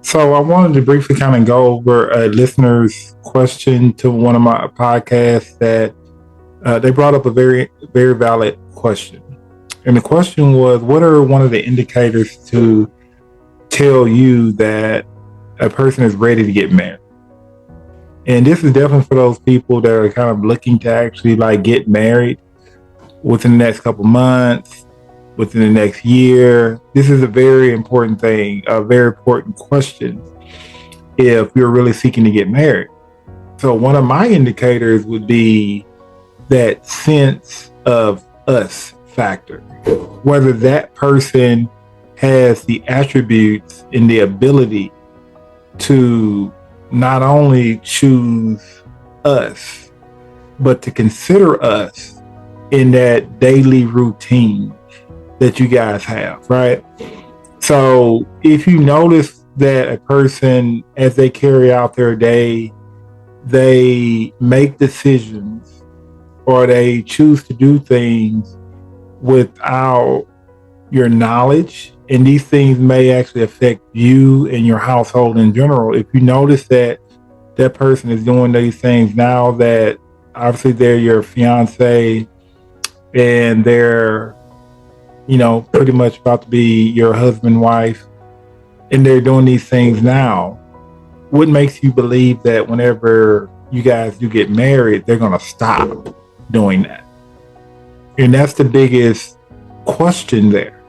So I wanted to briefly kind of go over a listener's question to one of my podcasts that they brought up a very valid question. And the question was, what are one of the indicators to tell you that a person is ready to get married? And this is definitely for those people that are kind of looking to actually like get married within the next couple months, within the next year. This is a very important thing, a very important question if you're really seeking to get married. So one of my indicators would be that sense of us factor, whether that person has the attributes and the ability to not only choose us, but to consider us in that daily routine that you guys have, right? So if you notice that a person, as they carry out their day, they make decisions or they choose to do things without your knowledge, and these things may actually affect you and your household in general. If you notice that that person is doing these things now that obviously they're your fiance and they're, pretty much about to be your husband, wife, and they're doing these things now, what makes you believe that whenever you guys do get married, they're going to stop doing that? And that's the biggest question there.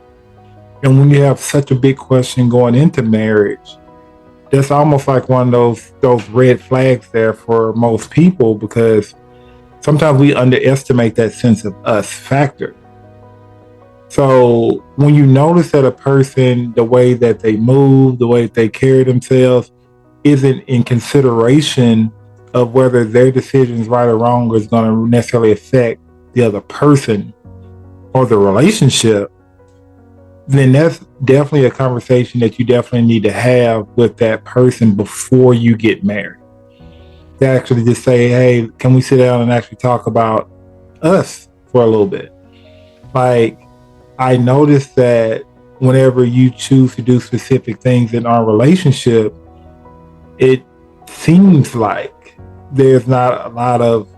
And when you have such a big question going into marriage, that's almost like one of those red flags there for most people, because sometimes we underestimate that sense of us factor. So when you notice that a person, the way that they move, the way that they carry themselves, isn't in consideration of whether their decision is right or wrong, or is going to necessarily affect the other person or the relationship, then that's definitely a conversation that you definitely need to have with that person before you get married. To actually just say, hey, can we sit down and actually talk about us for a little bit? Like, I noticed that whenever you choose to do specific things in our relationship, it seems like there's not a lot of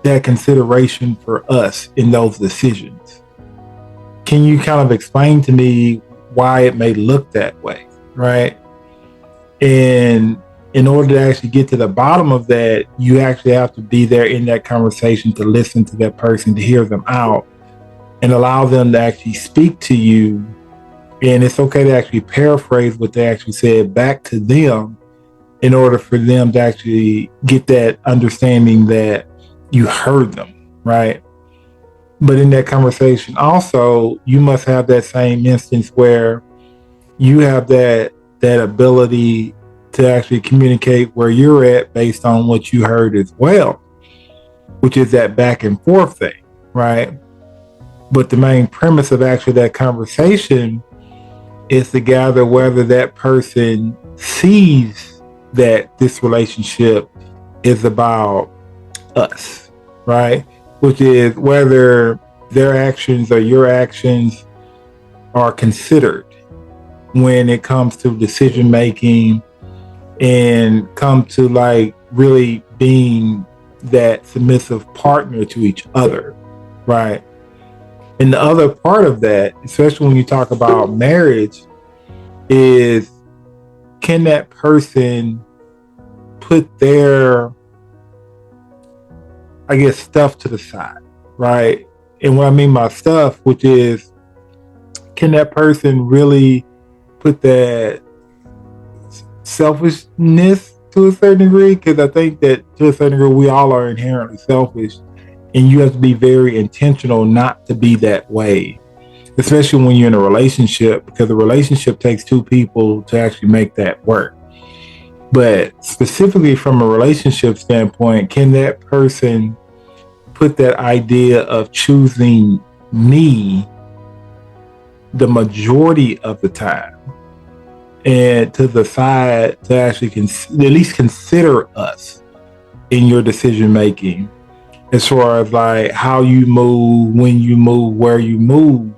that consideration for us in those decisions. Can you kind of explain to me why it may look that way, right? And in order to actually get to the bottom of that, you actually have to be there in that conversation to listen to that person, to hear them out, and allow them to actually speak to you. And it's okay to actually paraphrase what they actually said back to them in order for them to actually get that understanding that you heard them, right? But in that conversation, also, you must have that same instance where you have that ability to actually communicate where you're at based on what you heard as well, which is that back and forth thing, right? But the main premise of actually that conversation is to gather whether that person sees that this relationship is about us, right? Which is whether their actions or your actions are considered when it comes to decision making and come to like really being that submissive partner to each other, right? And the other part of that, especially when you talk about marriage, is can that person put their, I guess, stuff to the side, right? And what I mean by stuff, which is, can that person really put that selfishness to a certain degree? Because I think that to a certain degree, we all are inherently selfish, and you have to be very intentional not to be that way, especially when you're in a relationship, because a relationship takes two people to actually make that work. But specifically from a relationship standpoint, can that person put that idea of choosing me the majority of the time and to the side to actually at least consider us in your decision making, as far as like how you move, when you move, where you move,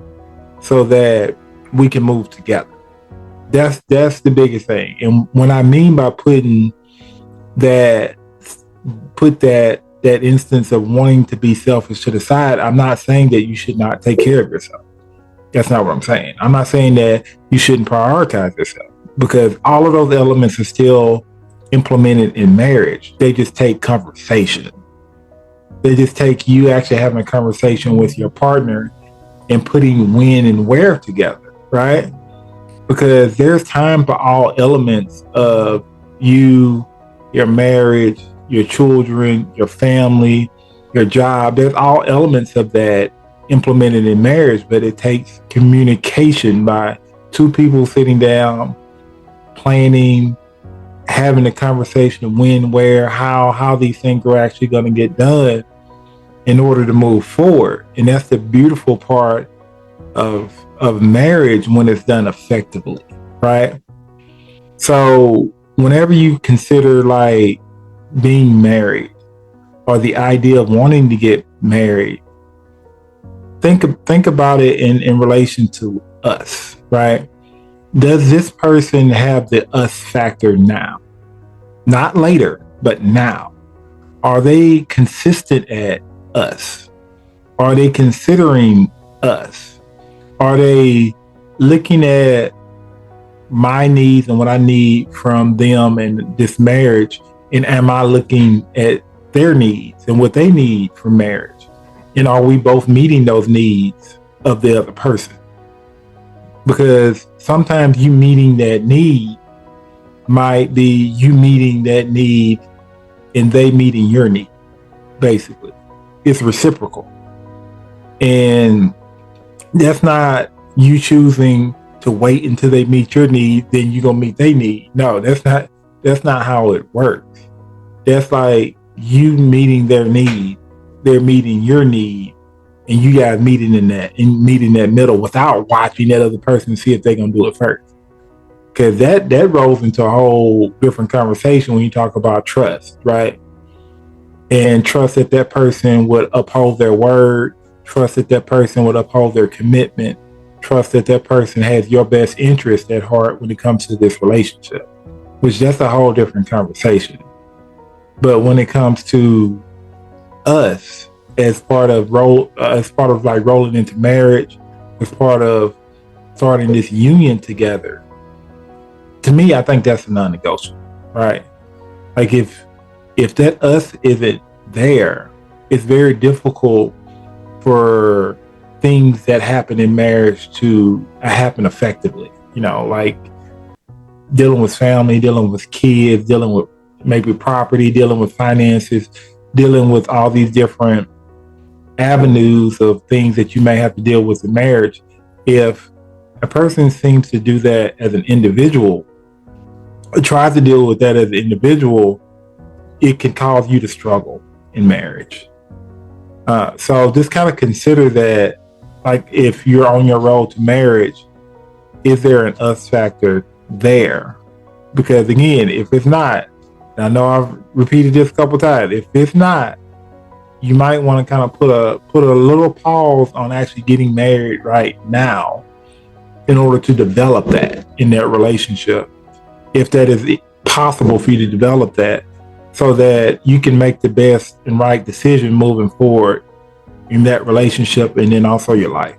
so that we can move together. That's the biggest thing. And when I mean by that put that instance of wanting to be selfish to the side, I'm not saying that you should not take care of yourself. That's not what I'm saying. I'm not saying that you shouldn't prioritize yourself, because all of those elements are still implemented in marriage. They just take conversation. They just take you actually having a conversation with your partner and putting when and where together, right? Because there's time for all elements of you, your marriage, your children, your family, your job. There's all elements of that implemented in marriage, but it takes communication by two people sitting down, planning, having a conversation of when, where, how these things are actually going to get done in order to move forward. And that's the beautiful part of marriage when it's done effectively, right? So whenever you consider like being married or the idea of wanting to get married, think about it in relation to us, right? Does this person have the us factor now? Not later, but now. Are they consistent at us? Are they considering us? Are they looking at my needs and what I need from them and this marriage? And am I looking at their needs and what they need from marriage? And are we both meeting those needs of the other person? Because sometimes you meeting that need might be you meeting that need and they meeting your need. Basically, it's reciprocal. And that's not you choosing to wait until they meet your need, then you're gonna meet their need. No, that's not how it works. That's like you meeting their need, they're meeting your need, and you guys meeting meeting that middle without watching that other person to see if they're gonna do it first. Because that rolls into a whole different conversation when you talk about trust, right? And trust that person would uphold their word, trust that person would uphold their commitment, trust that person has your best interest at heart when it comes to this relationship, which that's a whole different conversation. But when it comes to us as part of like rolling into marriage, as part of starting this union together, to me, I think that's a non-negotiable, right? Like if that us isn't there, it's very difficult for things that happen in marriage to happen effectively. You know, like dealing with family, dealing with kids, dealing with maybe property, dealing with finances, dealing with all these different avenues of things that you may have to deal with in marriage. If a person seems to do that as an individual, tries to deal with that as an individual, it can cause you to struggle in marriage. So just kind of consider that, like if you're on your road to marriage, is there an us factor there? Because again, if it's not, I know I've repeated this a couple times, if it's not, you might want to kind of put a little pause on actually getting married right now in order to develop that in that relationship, if that is possible for you to develop that, so that you can make the best and right decision moving forward in that relationship and then also your life.